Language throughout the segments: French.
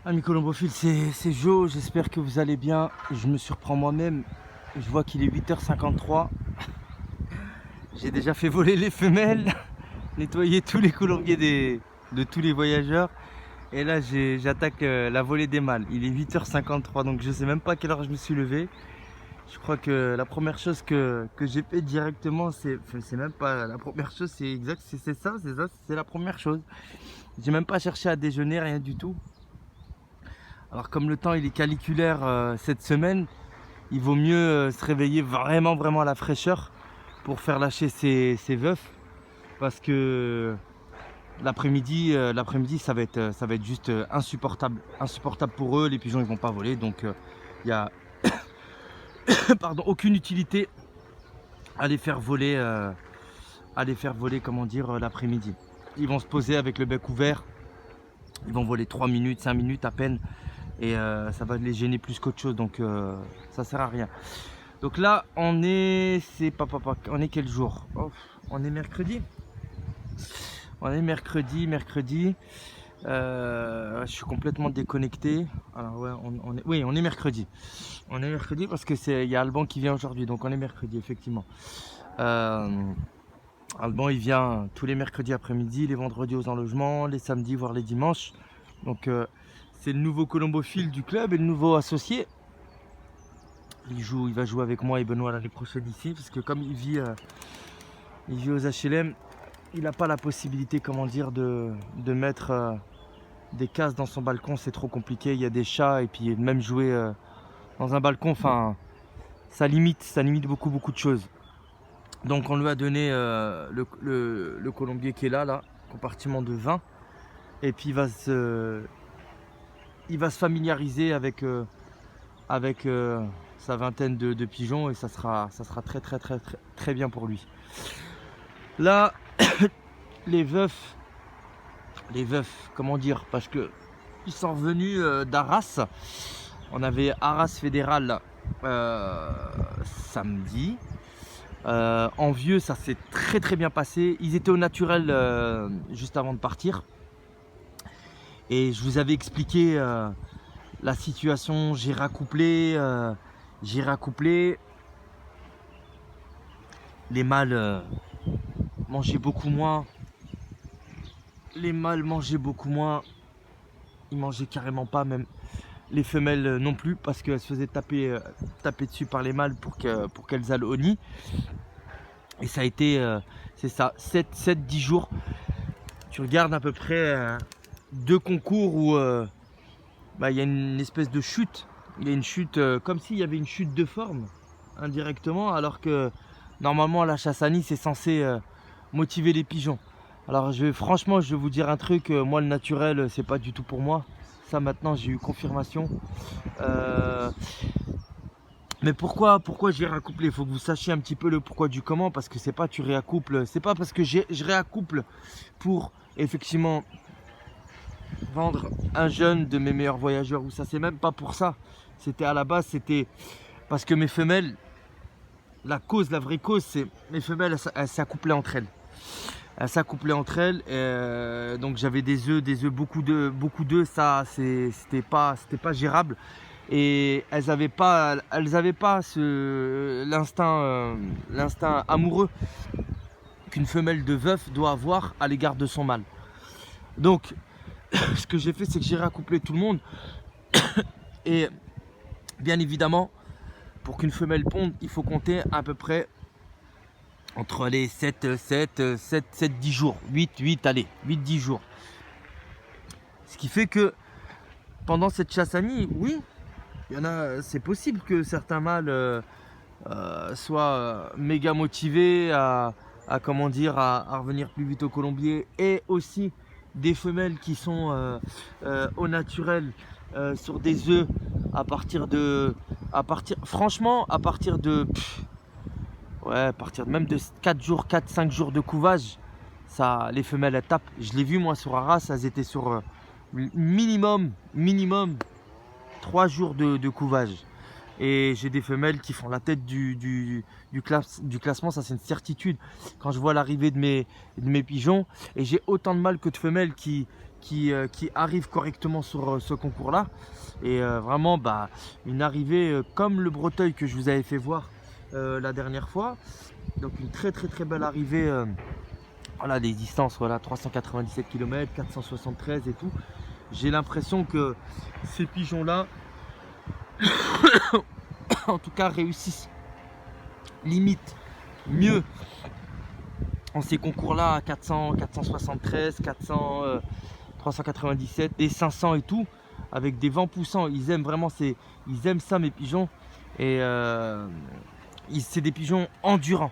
Amis colombophiles, c'est Joe, j'espère que vous allez bien. Je me surprends moi-même, je vois qu'il est 8h53. J'ai déjà fait voler les femelles, nettoyer tous les colombiers de tous les voyageurs. Et là j'attaque la volée des mâles. Il est 8h53, donc je sais même pas à quelle heure je me suis levé. Je crois que la première chose que j'ai fait directement, c'est même pas la première chose, c'est exact, c'est ça, c'est la première chose. J'ai même pas cherché à déjeuner, rien du tout. Alors comme le temps il est caliculaire cette semaine, il vaut mieux se réveiller vraiment à la fraîcheur pour faire lâcher ces veufs, parce que l'après-midi ça va être juste insupportable pour eux. Les pigeons ils vont pas voler, donc il y a pardon, aucune utilité à les faire voler comment dire l'après-midi. Ils vont se poser avec le bec ouvert, ils vont voler 3 minutes, 5 minutes à peine, et ça va les gêner plus qu'autre chose, donc ça sert à rien. Donc là on est on est quel jour? Oh, on est mercredi. On est mercredi. Je suis complètement déconnecté. Alors ouais, oui, on est mercredi. On est mercredi parce que il y a Alban qui vient aujourd'hui, donc on est mercredi effectivement. Alban il vient tous les mercredis après-midi, les vendredis aux enlogements, les samedis voire les dimanches. Donc c'est le nouveau colombophile du club et le nouveau associé. Il va jouer avec moi et Benoît l'année prochaine ici, parce que comme il vit aux HLM, il n'a pas la possibilité, comment dire, de mettre des cases dans son balcon, c'est trop compliqué. Il y a des chats, et puis même jouer dans un balcon, enfin, ça limite beaucoup de choses. Donc on lui a donné le colombier qui est là, compartiment de 20, et puis il va se familiariser avec sa vingtaine de pigeons, et ça sera très bien pour lui. Là, les veufs, comment dire, parce que ils sont revenus d'Arras. On avait Arras fédéral samedi. En vieux, ça s'est très bien passé. Ils étaient au naturel juste avant de partir. Et je vous avais expliqué la situation. J'ai racouplé. Les mâles mangeaient beaucoup moins. Les mâles mangeaient beaucoup moins. Ils mangeaient carrément pas, même les femelles non plus, parce qu'elles se faisaient taper dessus par les mâles pour qu'elles aillent au nid. Et ça a été, c'est ça, 7-10 jours. Tu regardes à peu près deux concours où il y a une espèce de chute. Il y a une chute, comme s'il y avait une chute de forme, indirectement, alors que normalement la chasse à nid c'est censé motiver les pigeons. Alors franchement, je vais vous dire un truc, moi le naturel c'est pas du tout pour moi. Ça maintenant j'ai eu confirmation. Mais pourquoi j'ai réaccouplé? Il faut que vous sachiez un petit peu le pourquoi du comment, parce que c'est pas tu réaccouples, c'est pas parce que je réaccouple pour effectivement vendre un jeune de mes meilleurs voyageurs, ou ça, c'est même pas pour ça. C'était à la base, c'était parce que mes femelles, la vraie cause, c'est mes femelles, elles s'accouplaient entre elles. Elles s'accouplaient entre elles, et donc j'avais des œufs, beaucoup d'œufs, ça c'était pas gérable. Et elles n'avaient pas l'instinct amoureux qu'une femelle de veuf doit avoir à l'égard de son mâle. Donc ce que j'ai fait, c'est que j'ai raccouplé tout le monde. Et bien évidemment, pour qu'une femelle ponde, il faut compter à peu près entre les 10 jours, 8-10 jours. Ce qui fait que pendant cette chasse à nid, oui, il y en a, c'est possible que certains mâles soient méga motivés comment dire, à revenir plus vite au colombier, et aussi des femelles qui sont au naturel sur des œufs franchement à partir de même de 4-5 jours de couvage, ça, les femelles elles tapent. Je l'ai vu moi sur Arras, elles étaient sur minimum 3 jours de couvage. Et j'ai des femelles qui font la tête du classement, ça c'est une certitude. Quand je vois l'arrivée de mes pigeons, et j'ai autant de mâles que de femelles qui qui arrive correctement sur ce concours-là. Et vraiment, bah, une arrivée comme le Breteuil que je vous avais fait voir la dernière fois. Donc une très belle arrivée. Voilà, des distances, voilà, 397 km, 473 et tout. J'ai l'impression que ces pigeons-là, en tout cas, réussissent limite mieux en ces concours-là à 400, 473, 400, 397 et 500 et tout, avec des vents poussants. Ils aiment vraiment, ils aiment ça, mes pigeons. Et c'est des pigeons endurants.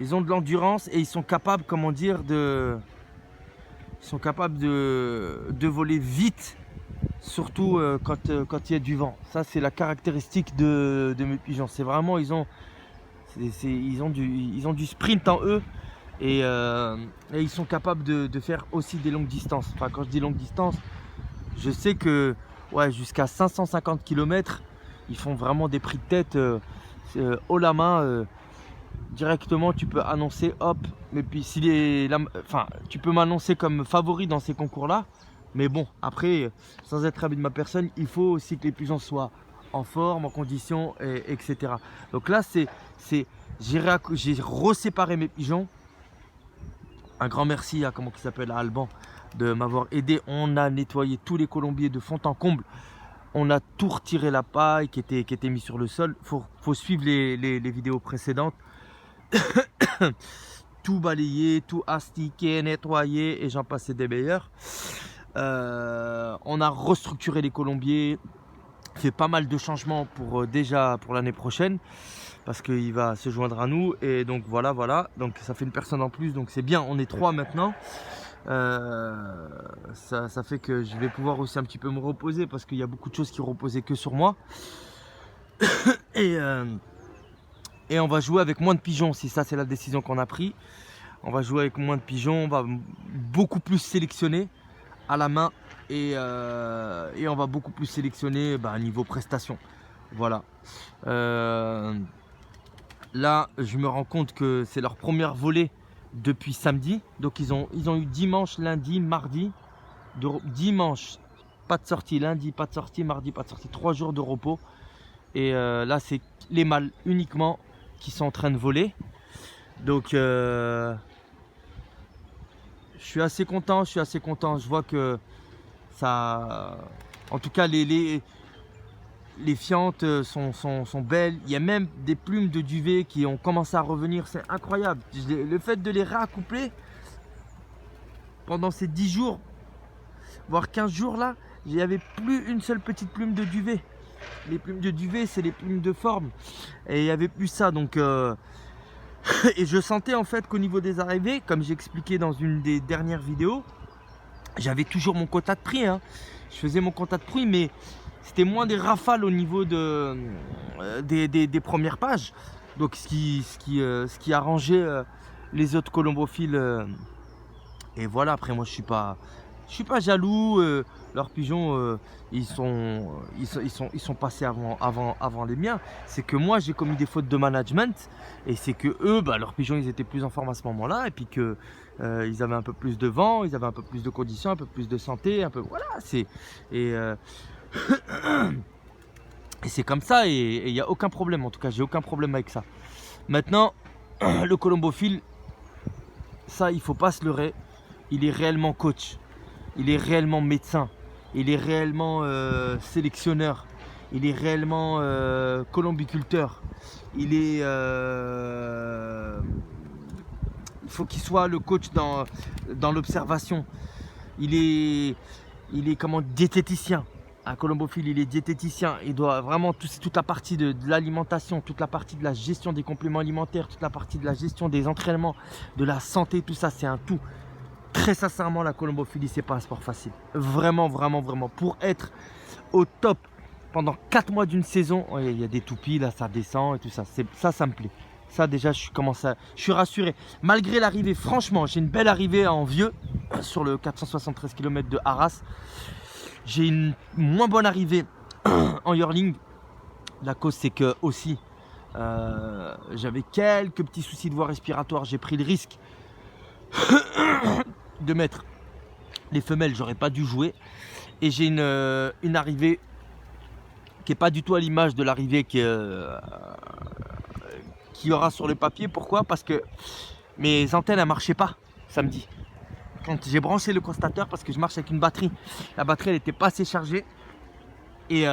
Ils ont de l'endurance et ils sont capables, comment dire, de voler vite, surtout quand il y a du vent. Ça, c'est la caractéristique de mes pigeons. C'est vraiment, ils ont du sprint en eux et ils sont capables de faire aussi des longues distances. Enfin, quand je dis longue distance, je sais que ouais, jusqu'à 550 km, ils font vraiment des prix de tête haut la main. Directement, tu peux annoncer, hop, mais puis tu peux m'annoncer comme favori dans ces concours-là. Mais bon, après, sans être ami de ma personne, il faut aussi que les pigeons soient en forme, en condition, etc. Donc là, j'ai reséparé mes pigeons. Un grand merci à comment il s'appelle, à Alban, de m'avoir aidé. On a nettoyé tous les colombiers de fond en comble. On a tout retiré la paille qui était mise sur le sol. Faut suivre les vidéos précédentes. Tout balayé, tout astiqué, nettoyé et j'en passais des meilleurs. On a restructuré les colombiers, fait pas mal de changements déjà pour l'année prochaine parce qu'il va se joindre à nous et donc voilà, donc ça fait une personne en plus, donc c'est bien, on est 3 maintenant. Ça fait que je vais pouvoir aussi un petit peu me reposer parce qu'il y a beaucoup de choses qui reposaient que sur moi. Et on va jouer avec moins de pigeons, si ça c'est la décision qu'on a prise. On va jouer avec moins de pigeons, on va beaucoup plus sélectionner à la main et on va beaucoup plus sélectionner niveau prestation. Voilà. Là, je me rends compte que c'est leur première volée depuis samedi. Donc ils ont eu dimanche, lundi, mardi. Dimanche, pas de sortie. Lundi, pas de sortie. Mardi, pas de sortie. 3 jours de repos. Et là, c'est les mâles uniquement qui sont en train de voler. Donc je suis assez content. Je vois que ça, en tout cas les fientes sont belles. Il y a même des plumes de duvet qui ont commencé à revenir. C'est incroyable. Le fait de les réaccoupler pendant ces 10 jours, voire 15 jours là, il n'y avait plus une seule petite plume de duvet. Les plumes de duvet, c'est les plumes de forme. Et il n'y avait plus ça. Donc, et je sentais en fait qu'au niveau des arrivées, comme j'ai expliqué dans une des dernières vidéos, j'avais toujours mon quota de prix. Hein. Je faisais mon quota de prix, mais c'était moins des rafales au niveau des premières pages. Donc, ce qui arrangeait les autres colombophiles. Et voilà, après, moi, je suis pas jaloux. Leurs pigeons, ils sont passés avant les miens. C'est que moi, j'ai commis des fautes de management. Et c'est que eux, leurs pigeons, ils étaient plus en forme à ce moment-là. Et puis que ils avaient un peu plus de vent, ils avaient un peu plus de conditions, un peu plus de santé, un peu voilà. Et c'est comme ça. Et il n'y a aucun problème. En tout cas, j'ai aucun problème avec ça. Maintenant, le colombophile, ça, il faut pas se leurrer. Il est réellement coach. Il est réellement médecin. Il est réellement sélectionneur. Il est réellement colombiculteur. Il faut qu'il soit le coach dans l'observation. Il est comment, diététicien. Un colombophile, il est diététicien. Il doit vraiment toute la partie de l'alimentation, toute la partie de la gestion des compléments alimentaires, toute la partie de la gestion des entraînements, de la santé, tout ça, c'est un tout. Très sincèrement, la colombophilie, c'est pas un sport facile. Vraiment. Pour être au top pendant 4 mois d'une saison, il y a des toupies, là, ça descend et tout ça. Ça me plaît. Ça, déjà, je suis rassuré. Malgré l'arrivée, franchement, j'ai une belle arrivée en vieux sur le 473 km de Arras. J'ai une moins bonne arrivée en yearling. La cause, c'est que aussi, j'avais quelques petits soucis de voie respiratoire. J'ai pris le risque de mettre Les femelles, j'aurais pas dû jouer. Et j'ai une arrivée qui est pas du tout à l'image de l'arrivée qu'il y aura sur le papier. Pourquoi? Parce que mes antennes ne marchaient pas samedi. Quand j'ai branché le constateur, parce que je marche avec une batterie, la batterie elle n'était pas assez chargée. Et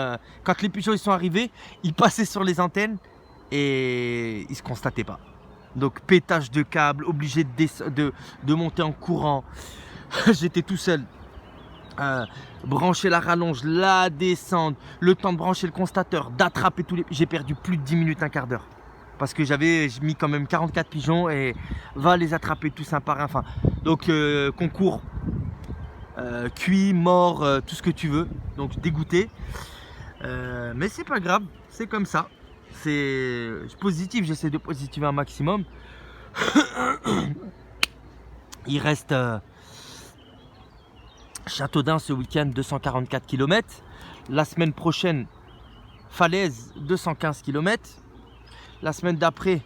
quand les pigeons ils sont arrivés, ils passaient sur les antennes et ils ne se constataient pas. Donc pétage de câble, obligé de monter en courant. J'étais tout seul. Brancher la rallonge, la descendre, le temps de brancher le constateur, d'attraper tous les... J'ai perdu plus de 10 minutes, un quart d'heure. Parce que j'avais mis quand même 44 pigeons et va les attraper tous un par un. Enfin, donc concours, cuit, mort, tout ce que tu veux. Donc dégoûté. Mais c'est pas grave, c'est comme ça. Je suis positif, j'essaie de positiver un maximum. Il reste Châteaudun ce week-end, 244 km. La semaine prochaine, Falaise, 215 km. La semaine d'après,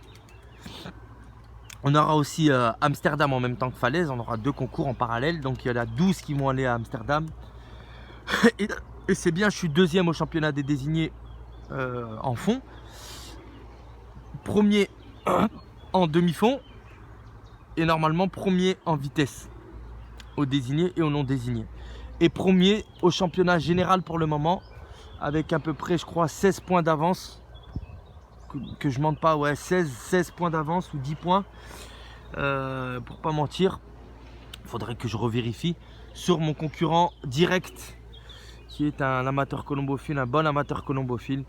on aura aussi Amsterdam en même temps que Falaise. On aura 2 concours en parallèle. Donc il y en a 12 qui vont aller à Amsterdam. Et c'est bien, je suis 2e au championnat des désignés en fond. 1er en demi-fond. Et normalement 1er en vitesse au désigné et au non désigné. Et 1er au championnat général pour le moment. Avec à peu près, je crois, 16 points d'avance. Que je ne mente pas, ouais, 16 points d'avance ou 10 points. Pour pas mentir. Il faudrait que je revérifie sur mon concurrent direct, qui est un amateur colombophile, un bon amateur colombophile.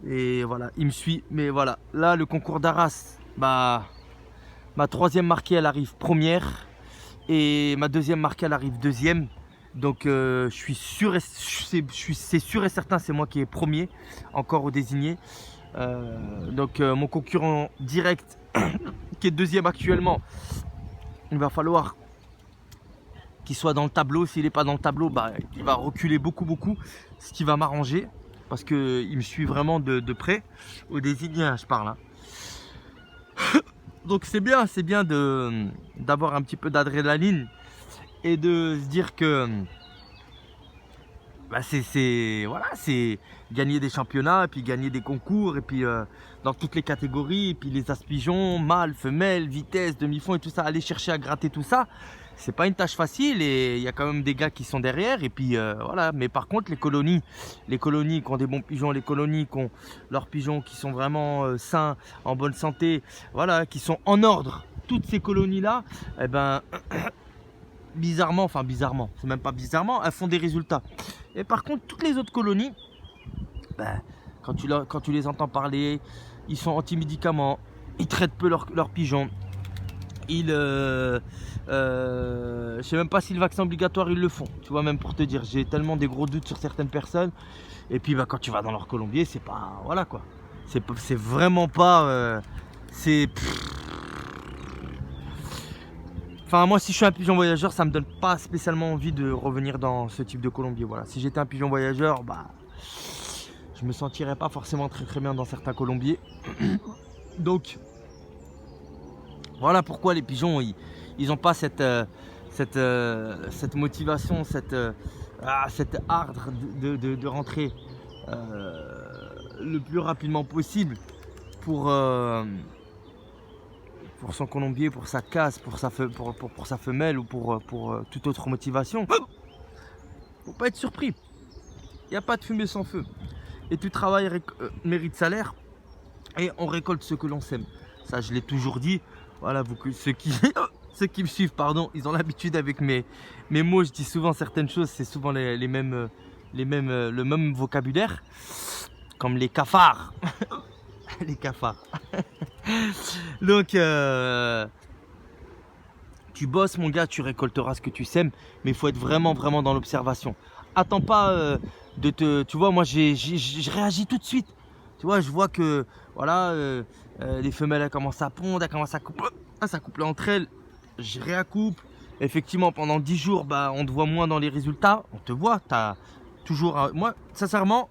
Et voilà, il me suit. Mais voilà, là, le concours d'Arras, bah, ma 3e marquée, elle arrive 1re. Et ma 2e marquée, elle arrive 2e. Donc, je suis sûr, c'est sûr et certain, c'est moi qui est 1er, encore au désigné. Donc, mon concurrent direct, qui est 2e actuellement, il va falloir qu'il soit dans le tableau. S'il n'est pas dans le tableau, bah, il va reculer beaucoup, ce qui va m'arranger parce qu'il me suit vraiment de près. Au désigné, hein, je parle. Hein. Donc c'est bien d'avoir un petit peu d'adrénaline et de se dire que bah, c'est gagner des championnats, et puis gagner des concours, et puis dans toutes les catégories, et puis les as-pigeons, mâles, femelles, vitesse, demi-fond et tout ça, aller chercher à gratter tout ça, c'est pas une tâche facile et il y a quand même des gars qui sont derrière, et puis voilà. Mais par contre, les colonies qui ont des bons pigeons, les colonies qui ont leurs pigeons qui sont vraiment sains, en bonne santé, voilà, qui sont en ordre, toutes ces colonies-là, eh ben... bizarrement, c'est même pas bizarrement, elles font des résultats. Et par contre, toutes les autres colonies, ben, quand tu les entends parler, ils sont anti-médicaments, ils traitent peu leurs pigeons. Je sais même pas si le vaccin obligatoire ils le font. Tu vois, même pour te dire, j'ai tellement des gros doutes sur certaines personnes. Et puis, ben, quand tu vas dans leur colombier, c'est pas, voilà quoi. C'est vraiment pas, Enfin, moi, si je suis un pigeon voyageur, ça me donne pas spécialement envie de revenir dans ce type de colombier. Voilà. Si j'étais un pigeon voyageur, bah, je me sentirais pas forcément très bien dans certains colombiers. Donc, voilà pourquoi les pigeons, ils ont pas cette motivation, cette ardre de rentrer le plus rapidement possible pour son colombier, pour sa casse, pour sa femelle ou pour toute autre motivation. Faut pas être surpris. Il n'y a pas de fumée sans feu. Et tu travailles mérite salaire et on récolte ce que l'on sème. Ça, je l'ai toujours dit. Voilà, ceux qui me suivent, pardon, ils ont l'habitude avec mes mots. Je dis souvent certaines choses, c'est souvent le même vocabulaire, comme les cafards. Les cafards. Donc, tu bosses, mon gars, tu récolteras ce que tu sèmes, mais il faut être vraiment dans l'observation. Attends pas tu vois, moi, je réagis tout de suite. Tu vois, je vois que, voilà, les femelles, elles commencent à pondre, elles commencent à s'accoupler entre elles. Je réaccouple. Effectivement, pendant 10 jours, bah, on te voit moins dans les résultats. On te voit, tu as toujours... Moi, sincèrement,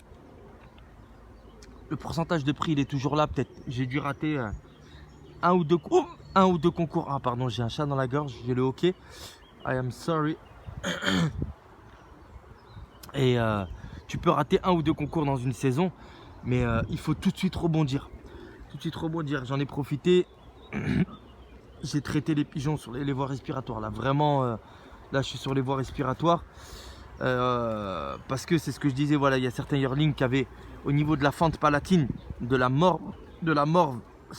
le pourcentage de prix, il est toujours là. Peut-être, j'ai dû rater un ou deux concours. Ah, pardon, j'ai un chat dans la gorge, j'ai le hoquet. I am sorry. Et tu peux rater 1 ou 2 concours dans une saison, mais il faut tout de suite rebondir. Tout de suite rebondir. J'en ai profité. J'ai traité les pigeons sur les voies respiratoires. Là, vraiment, là, je suis sur les voies respiratoires. Parce que c'est ce que je disais, voilà, il y a certains yearlings qui avaient au niveau de la fente palatine, de la morve,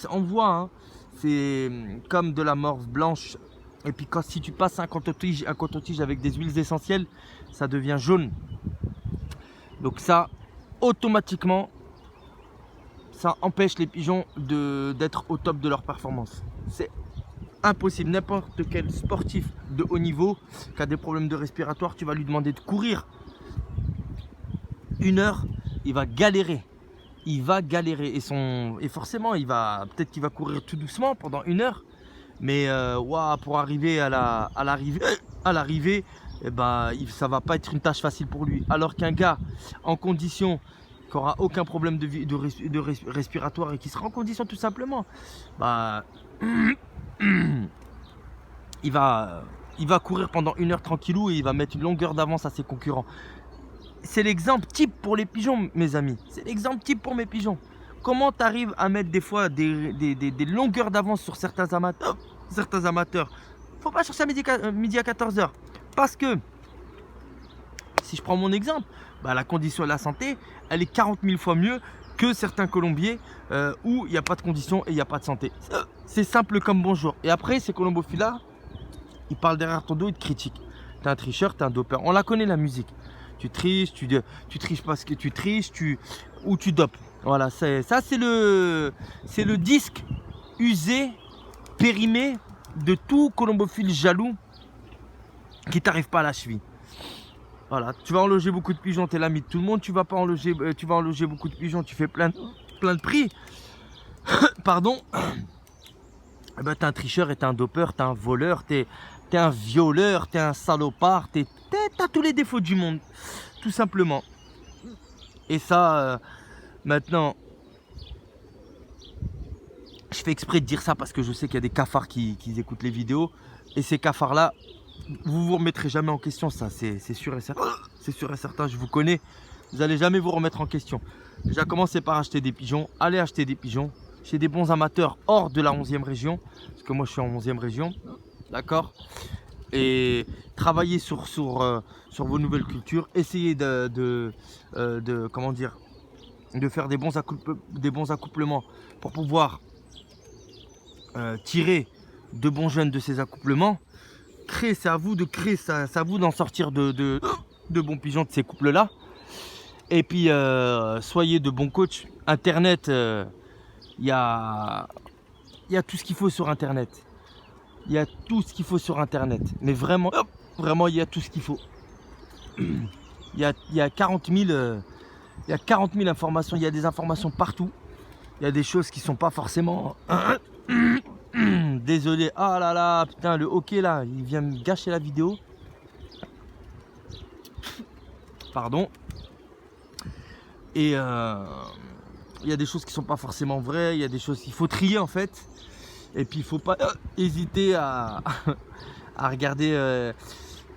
on voit, hein, c'est comme de la morve blanche. Et puis si tu passes un coton-tige avec des huiles essentielles, ça devient jaune. Donc ça, automatiquement, ça empêche les pigeons d'être au top de leur performance. C'est impossible. N'importe quel sportif de haut niveau qui a des problèmes de respiratoire, tu vas lui demander de courir 1 heure, il va galérer. Il va galérer. Et forcément, peut-être qu'il va courir tout doucement pendant 1 heure. Mais pour arriver à l'arrivée, eh ben, ça va pas être une tâche facile pour lui. Alors qu'un gars en condition, qui n'aura aucun problème de respiratoire et qui sera en condition tout simplement, bah, il va courir pendant 1 heure tranquillou et il va mettre une longueur d'avance à ses concurrents. C'est l'exemple type pour les pigeons, mes amis. C'est l'exemple type pour mes pigeons. Comment tu arrives à mettre des fois des longueurs d'avance sur certains amateurs? Faut pas chercher à midi à 14h. Parce que, si je prends mon exemple, bah, la condition et la santé, elle est 40 000 fois mieux que certains colombiers où il n'y a pas de condition et il n'y a pas de santé. C'est simple comme bonjour. Et après, ces colombophiles-là, ils parlent derrière ton dos, ils te critiquent. T'es un tricheur, t'es un dopeur. On la connaît, la musique. Tu triches, tu triches parce que tu triches, ou tu dopes. Voilà, c'est le disque usé, périmé de tout colombophile jaloux qui t'arrive pas à la cheville. Voilà, tu vas enloger beaucoup de pigeons, t'es l'ami de tout le monde. Tu vas enloger beaucoup de pigeons, tu fais plein de prix. Pardon. Eh ben, t'es un tricheur et t'es un dopeur, t'es un voleur, t'es un violeur, t'es un salopard, t'as tous les défauts du monde, tout simplement. Et ça, maintenant, je fais exprès de dire ça parce que je sais qu'il y a des cafards qui écoutent les vidéos. Et ces cafards-là, vous remettrez jamais en question, ça, c'est sûr et certain. C'est sûr et certain, je vous connais. Vous n'allez jamais vous remettre en question. Déjà, commencez par acheter des pigeons. Allez acheter des pigeons chez des bons amateurs hors de la 11e région. Parce que moi, je suis en 11e région. D'accord? Et travaillez sur vos nouvelles cultures. Essayez comment dire, de faire des bons accouplements pour pouvoir tirer de bons jeunes de ces accouplements. C'est à vous de créer, c'est à vous d'en sortir de bons pigeons de ces couples-là. Et puis, soyez de bons coachs. Internet, il y a tout ce qu'il faut sur Internet. Il y a tout ce qu'il faut sur Internet. Mais vraiment, il y a tout ce qu'il faut. Il y a 40 000 informations. Il y a des informations partout. Il y a des choses qui ne sont pas forcément... Désolé. Ah là là, putain, le hockey là, il vient me gâcher la vidéo. Pardon. Et il y a des choses qui ne sont pas forcément vraies. Il y a des choses qu'il faut trier en fait. Et puis il ne faut pas hésiter à regarder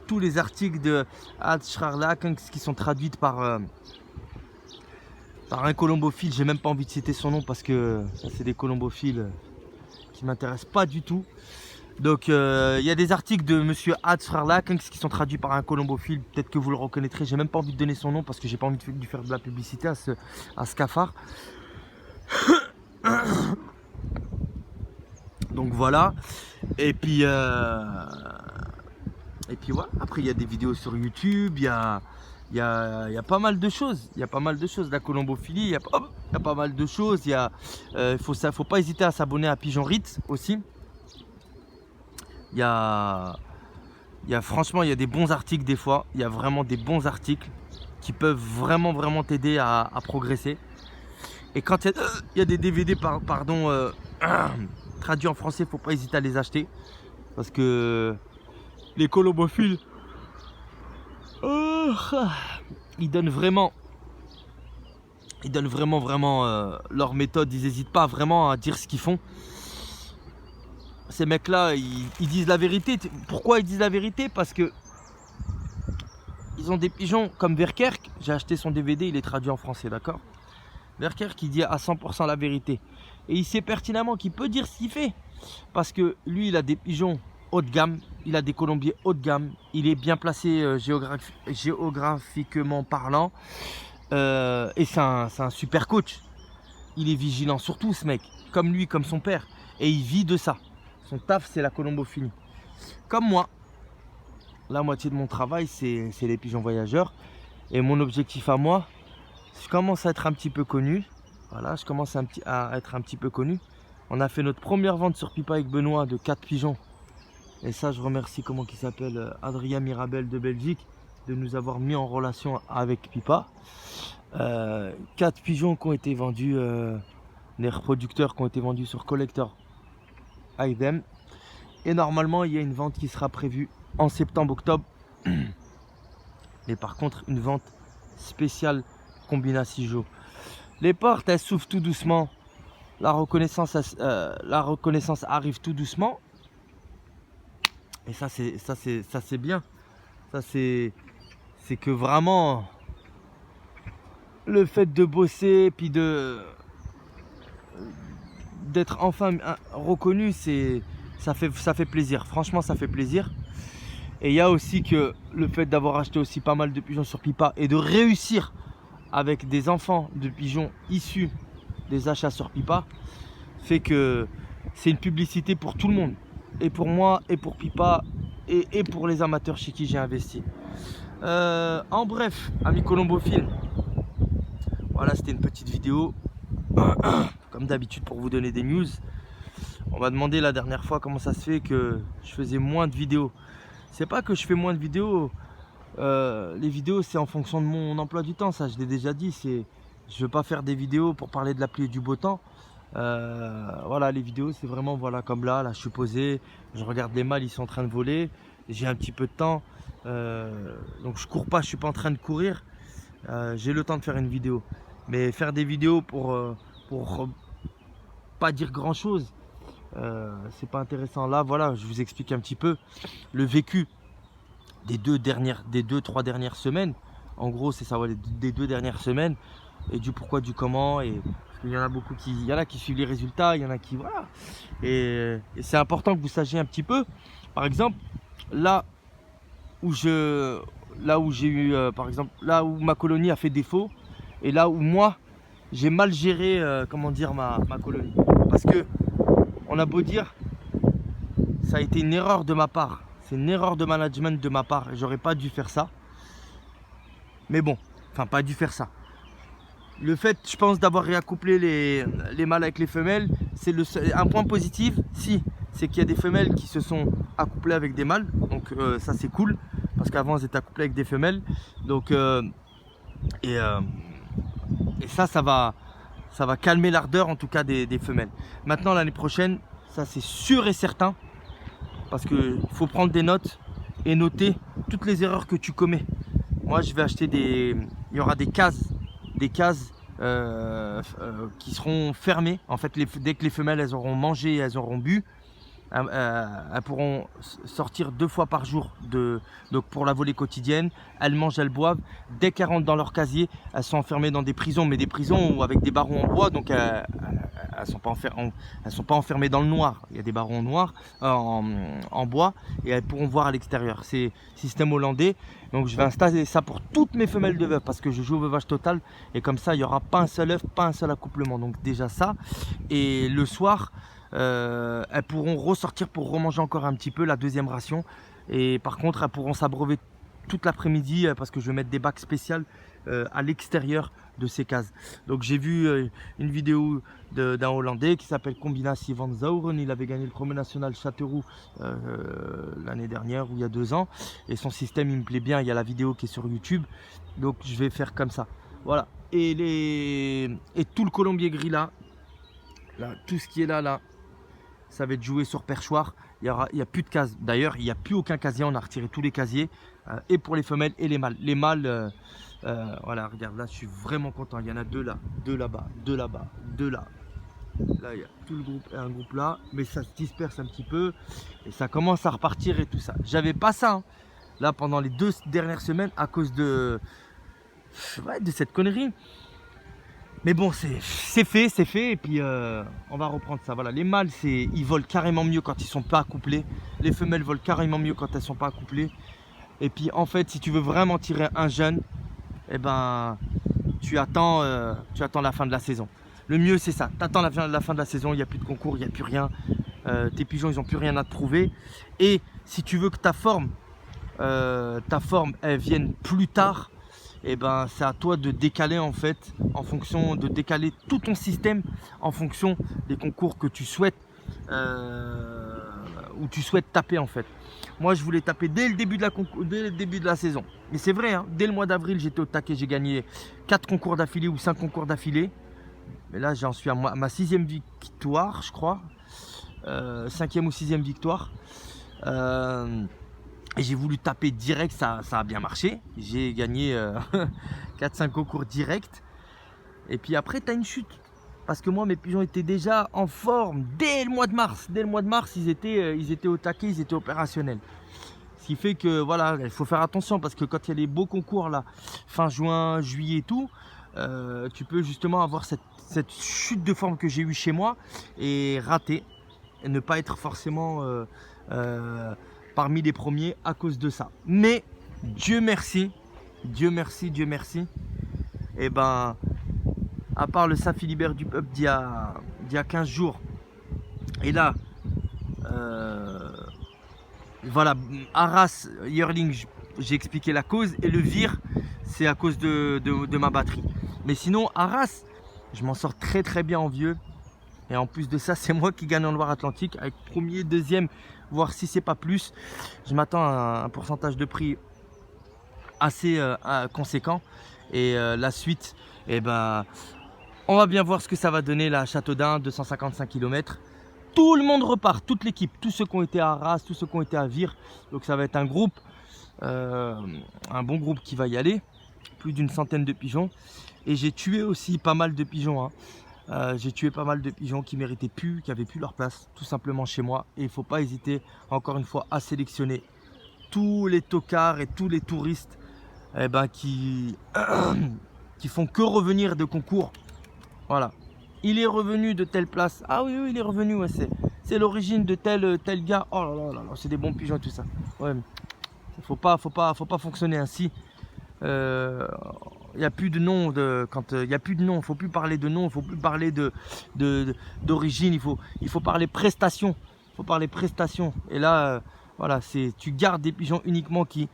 tous les articles de Ad Scharlach qui sont traduits par un colombophile. J'ai même pas envie de citer son nom parce que ça c'est des colombophiles qui m'intéressent pas du tout. Donc il y a des articles de monsieur Ad Scharlach qui sont traduits par un colombophile. Peut-être que vous le reconnaîtrez. J'ai même pas envie de donner son nom parce que j'ai pas envie de lui faire de la publicité à ce cafard. Donc voilà. Et puis voilà. Après il y a des vidéos sur YouTube. Il y a pas mal de choses. Il y a pas mal de choses. La colombophilie, il y a pas mal de choses. Faut pas hésiter à s'abonner à Pigeon Ritz aussi. Franchement, il y a des bons articles des fois. Il y a vraiment des bons articles qui peuvent vraiment t'aider à progresser. Et quand il y a des DVD traduits en français, faut pas hésiter à les acheter. Parce que les colombophiles, ils donnent vraiment leur méthode. Ils n'hésitent pas vraiment à dire ce qu'ils font. Ces mecs là ils disent la vérité. Pourquoi ils disent la vérité? Parce que ils ont des pigeons comme Verkerk. J'ai acheté son DVD, il est traduit en français, d'accord? Verkerk qui dit à 100% la vérité. Et il sait pertinemment qu'il peut dire ce qu'il fait. Parce que lui, il a des pigeons haut de gamme, il a des colombiers haut de gamme, il est bien placé géographiquement parlant. Et c'est un super coach. Il est vigilant sur tout, ce mec, comme lui, comme son père. Et il vit de ça. Son taf, c'est la colombophilie. Comme moi, la moitié de mon travail, c'est les pigeons voyageurs. Et mon objectif à moi, je commence à être un petit peu connu. Voilà, je commence à être un petit peu connu. On a fait notre première vente sur Pipa avec Benoît de 4 pigeons. Et ça, je remercie, comment il s'appelle, Adrien Mirabel de Belgique, de nous avoir mis en relation avec Pipa. 4 pigeons qui ont été vendus, des reproducteurs qui ont été vendus sur Collector Item. Et normalement, il y a une vente qui sera prévue en septembre-octobre. Mais par contre, une vente spéciale Combina Sijo. Les portes, elles s'ouvrent tout doucement. La reconnaissance arrive tout doucement. Et ça, c'est bien. Ça, c'est que vraiment, le fait de bosser, puis d'être enfin reconnu, ça fait plaisir. Franchement, ça fait plaisir. Et il y a aussi que le fait d'avoir acheté aussi pas mal de pigeons sur Pipa et de réussir avec des enfants de pigeons issus des achats sur Pipa fait que c'est une publicité pour tout le monde. Et pour moi, et pour Pipa, et pour les amateurs chez qui j'ai investi. En bref, amis colombophiles, voilà, c'était une petite vidéo. Comme d'habitude pour vous donner des news. On m'a demandé la dernière fois comment ça se fait que je faisais moins de vidéos. C'est pas que je fais moins de vidéos. Les vidéos, c'est en fonction de mon emploi du temps. Ça, je l'ai déjà dit. Je veux pas faire des vidéos pour parler de la pluie et du beau temps. Voilà, les vidéos, c'est vraiment, voilà, comme là, je suis posé, je regarde les mâles, ils sont en train de voler, j'ai un petit peu de temps, donc je cours pas, je suis pas en train de courir, j'ai le temps de faire une vidéo. Mais faire des vidéos pour pas dire grand chose, c'est pas intéressant. Là, voilà, je vous explique un petit peu le vécu des 2-3 dernières semaines. En gros, c'est ça, ouais, des 2 dernières semaines, et du pourquoi, du comment. Et il y en a beaucoup il y en a qui suivent les résultats, il y en a qui, voilà. Et c'est important que vous sachiez un petit peu. Par exemple, là où j'ai eu, par exemple, là où ma colonie a fait défaut, et là où moi j'ai mal géré, comment dire, ma colonie. Parce que on a beau dire, ça a été une erreur de ma part. C'est une erreur de management de ma part. J'aurais pas dû faire ça. Mais bon, enfin pas dû faire ça. Le fait, je pense, d'avoir réaccouplé les mâles avec les femelles, c'est un point positif. Si, c'est qu'il y a des femelles qui se sont accouplées avec des mâles. Donc ça c'est cool. Parce qu'avant elles étaient accouplées avec des femelles. Donc et ça va calmer l'ardeur en tout cas des femelles. Maintenant l'année prochaine, ça c'est sûr et certain. Parce qu'il faut prendre des notes et noter toutes les erreurs que tu commets. Moi je vais acheter il y aura des cases qui seront fermées. En fait, dès que les femelles elles auront mangé, elles auront bu, elles pourront sortir 2 fois par jour donc pour la volée quotidienne. Elles mangent, elles boivent. Dès qu'elles rentrent dans leur casier, elles sont enfermées dans des prisons, mais des prisons avec des barreaux en bois, donc elles sont pas enfermées dans le noir. Il y a des barreaux noirs en bois et elles pourront voir à l'extérieur. C'est système hollandais. Donc je vais installer ça pour toutes mes femelles de veuf parce que je joue au veuvage total et comme ça il n'y aura pas un seul œuf, pas un seul accouplement. Donc déjà ça. Et le soir, elles pourront ressortir pour remanger encore un petit peu la deuxième ration. Et par contre, elles pourront s'abreuver toute l'après-midi parce que je vais mettre des bacs spéciaux à l'extérieur de ces cases. Donc j'ai vu une vidéo d'un Hollandais qui s'appelle Combinatie van Zouren. Il avait gagné le premier national Châteauroux l'année dernière ou il y a 2 ans. Et son système il me plaît bien. Il y a la vidéo qui est sur YouTube. Donc je vais faire comme ça. Voilà. Et tout le colombier gris là, tout ce qui est là, ça va être joué sur perchoir. Il n'y a plus de cases. D'ailleurs, il n'y a plus aucun casier. On a retiré tous les casiers. Et pour les femelles et les mâles. Les mâles, voilà, regarde, là, je suis vraiment content. Il y en a 2 là, 2 là-bas, 2 là-bas, 2 là. Là, il y a tout le groupe et un groupe là. Mais ça se disperse un petit peu. Et ça commence à repartir et tout ça. J'avais pas ça. Hein. là pendant les 2 dernières semaines à cause de cette connerie. Mais bon, c'est fait, et puis on va reprendre ça. Voilà, les mâles, ils volent carrément mieux quand ils sont pas accouplés. Les femelles volent carrément mieux quand elles sont pas accouplées. Et puis en fait, si tu veux vraiment tirer un jeune, eh ben, tu attends la fin de la saison. Le mieux, c'est ça. Tu attends la fin de la saison, il n'y a plus de concours, il n'y a plus rien. Tes pigeons, ils n'ont plus rien à te prouver. Et si tu veux que ta forme elle vienne plus tard, et ben c'est à toi de décaler en fait, de décaler tout ton système en fonction des concours que tu souhaites, où tu souhaites taper en fait. Moi je voulais taper dès le début de la saison. Mais c'est vrai, hein, dès le mois d'avril j'étais au taquet, j'ai gagné 4 concours d'affilée ou 5 concours d'affilée. Mais là j'en suis à ma 6e victoire je crois, 5e ou 6e victoire. Et j'ai voulu taper direct, ça a bien marché. J'ai gagné 4-5 concours direct. Et puis après, tu as une chute. Parce que moi, mes pigeons étaient déjà en forme dès le mois de mars. Dès le mois de mars, ils étaient au taquet, ils étaient opérationnels. Ce qui fait que voilà, il faut faire attention parce que quand il y a les beaux concours là, fin juin, juillet et tout, tu peux justement avoir cette chute de forme que j'ai eue chez moi et rater. Et ne pas être forcément parmi les premiers à cause de ça. Mais Dieu merci, et ben à part le Saint-Philibert du peuple d'il y a 15 jours, et là voilà, Arras, Yearling, j'ai expliqué la cause, et le Vire, c'est à cause de ma batterie. Mais sinon, Arras, je m'en sors très très bien en vieux. Et en plus de ça, c'est moi qui gagne en Loire-Atlantique avec premier, deuxième, voire si c'est pas plus. Je m'attends à un pourcentage de prix assez conséquent. Et la suite, eh ben, on va bien voir ce que ça va donner là à Châteaudun, 255 km. Tout le monde repart, toute l'équipe, tous ceux qui ont été à Arras, tous ceux qui ont été à Vire. Donc ça va être un groupe, un bon groupe qui va y aller. Plus d'une centaine de pigeons. Et j'ai tué aussi pas mal de pigeons, hein. J'ai tué pas mal de pigeons qui méritaient plus, qui avaient plus leur place tout simplement chez moi. Et il ne faut pas hésiter encore une fois à sélectionner tous les tocards et tous les touristes qui font que revenir de concours. Voilà, il est revenu de telle place. Ah oui, il est revenu, ouais, c'est l'origine de tel gars. Oh là là, c'est des bons pigeons et tout ça. Ouais, faut pas fonctionner ainsi. Il n'y a plus de nom, quand il n'y a plus de nom, il ne faut plus parler de nom, il ne faut plus parler d'origine, il faut parler prestation. Il faut parler prestation. Et là, voilà, tu gardes des pigeons uniquement qui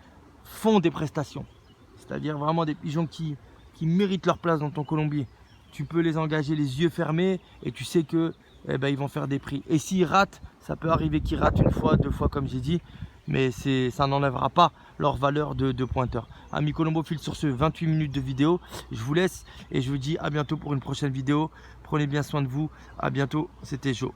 font des prestations. C'est-à-dire vraiment des pigeons qui méritent leur place dans ton colombier. Tu peux les engager les yeux fermés et tu sais que ils vont faire des prix. Et s'ils ratent, ça peut arriver qu'ils ratent une fois, 2 fois comme j'ai dit. Mais ça n'enlèvera pas leur valeur de pointeur. Amis colombophiles, sur ce 28 minutes de vidéo, je vous laisse et je vous dis à bientôt pour une prochaine vidéo. Prenez bien soin de vous. À bientôt, c'était Joe.